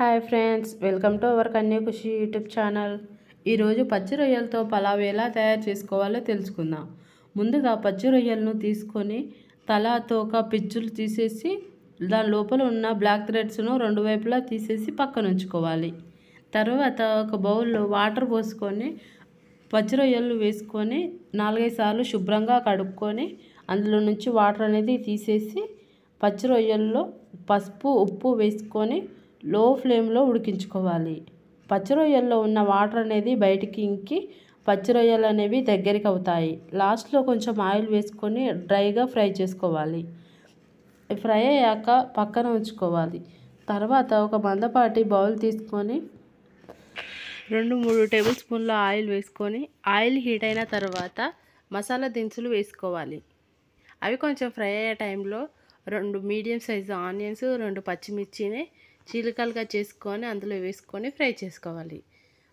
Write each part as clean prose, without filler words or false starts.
Hi friends, welcome to our Kanya Kushi YouTube channel. ఈరోజు పచ్చి రొయ్యలతో పలావ్ ఎలా తయారు చేసుకోవాలో తెలుసుకుందాం. ముందుగా పచ్చి రొయ్యలను తీసుకొని తల తోక పిచ్చులు తీసేసి దాని లోపల ఉన్న బ్లాక్ థ్రెడ్స్ను రెండు వైపులా తీసేసి పక్కన ఉంచుకోవాలి. తర్వాత ఒక బౌల్లో వాటర్ పోసుకొని పచ్చి రొయ్యలు వేసుకొని 4-5 సార్లు శుభ్రంగా కడుక్కొని అందులో నుంచి వాటర్ అనేది తీసేసి పచ్చి రొయ్యల్లో పసుపు ఉప్పు వేసుకొని లో ఫ్లేమ్లో ఉడికించుకోవాలి. పచ్చి రొయ్యల్లో ఉన్న వాటర్ అనేది బయటికి ఇంకి పచ్చి రొయ్యలు అనేవి దగ్గరికి అవుతాయి. లాస్ట్లో కొంచెం ఆయిల్ వేసుకొని డ్రైగా ఫ్రై చేసుకోవాలి. ఫ్రై అయ్యాక పక్కన ఉంచుకోవాలి. తర్వాత ఒక మందపాటి బౌల్ తీసుకొని 2-3 టేబుల్ స్పూన్ల ఆయిల్ వేసుకొని ఆయిల్ హీట్ అయిన తర్వాత మసాలా దినుసులు వేసుకోవాలి. అవి కొంచెం ఫ్రై అయ్యే టైంలో 2 మీడియం సైజు ఆనియన్స్, 2 పచ్చిమిర్చిని చీలికలుగా చేసుకొని అందులో వేసుకొని ఫ్రై చేసుకోవాలి.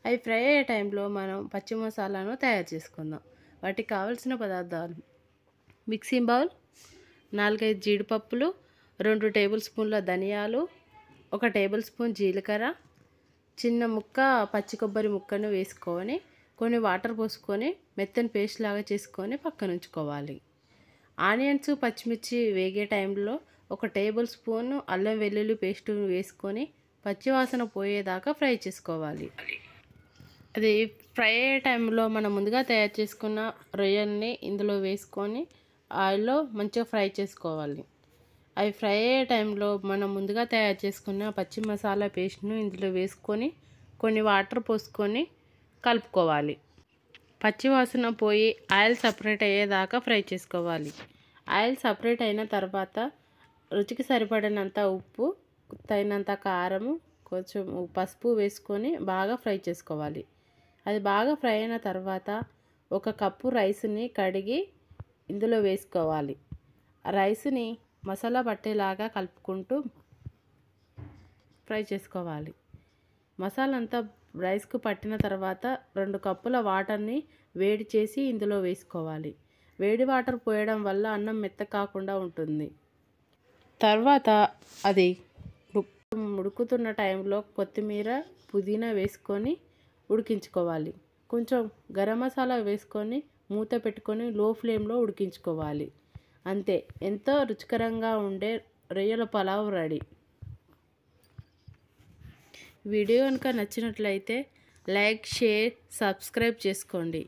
అవి ఫ్రై అయ్యే టైంలో మనం పచ్చి మసాలాను తయారు చేసుకుందాం. వాటికి కావాల్సిన పదార్థాలు: మిక్సీ బౌల్, 4-5 జీడిపప్పులు, 2 టేబుల్ స్పూన్ల ధనియాలు, 1 టేబుల్ స్పూన్ జీలకర్ర, చిన్న ముక్క పచ్చి కొబ్బరి ముక్కను వేసుకొని కొన్ని వాటర్ పోసుకొని మెత్తని పేస్ట్ లాగా చేసుకొని పక్కన ఉంచుకోవాలి. ఆనియన్స్ పచ్చిమిర్చి వేగే టైంలో 1 టేబుల్ స్పూన్ అల్లం వెల్లుల్లి పేస్ట్ వేసుకొని పచ్చివాసన పోయేదాకా ఫ్రై చేసుకోవాలి. అది ఫ్రై అయ్యే టైంలో మనం ముందుగా తయారు చేసుకున్న రొయ్యల్ని ఇందులో వేసుకొని ఆయిల్లో మంచిగా ఫ్రై చేసుకోవాలి. అవి ఫ్రై అయ్యే టైంలో మనం ముందుగా తయారు చేసుకున్న పచ్చి మసాలా పేస్ట్ను ఇందులో వేసుకొని కొన్ని వాటర్ పోసుకొని కలుపుకోవాలి. పచ్చివాసన పోయి ఆయిల్ సపరేట్ అయ్యేదాకా ఫ్రై చేసుకోవాలి. ఆయిల్ సపరేట్ అయిన తర్వాత రుచికి సరిపడినంత ఉప్పు, తగినంత కారము, కొంచెం పసుపు వేసుకొని బాగా ఫ్రై చేసుకోవాలి. అది బాగా ఫ్రై అయిన తర్వాత 1 కప్పు రైస్ని కడిగి ఇందులో వేసుకోవాలి. రైస్ని మసాలా పట్టేలాగా కలుపుకుంటూ ఫ్రై చేసుకోవాలి. మసాలా అంతా రైస్కు పట్టిన తర్వాత 2 కప్పుల వాటర్ని వేడి చేసి ఇందులో వేసుకోవాలి. వేడి వాటర్ పోయడం వల్ల అన్నం మెత్త కాకుండా ఉంటుంది. తర్వాత అది ఉడుకుతున్న టైంలో కొత్తిమీర, పుదీనా వేసుకొని ఉడికించుకోవాలి. కొంచెం గరం మసాలా వేసుకొని మూత పెట్టుకొని లో ఫ్లేమ్లో ఉడికించుకోవాలి. అంతే, ఎంతో రుచికరంగా ఉండే రొయ్యల పలావ్ రెడీ. వీడియో కనుక నచ్చినట్లయితే లైక్, షేర్, సబ్స్క్రైబ్ చేసుకోండి.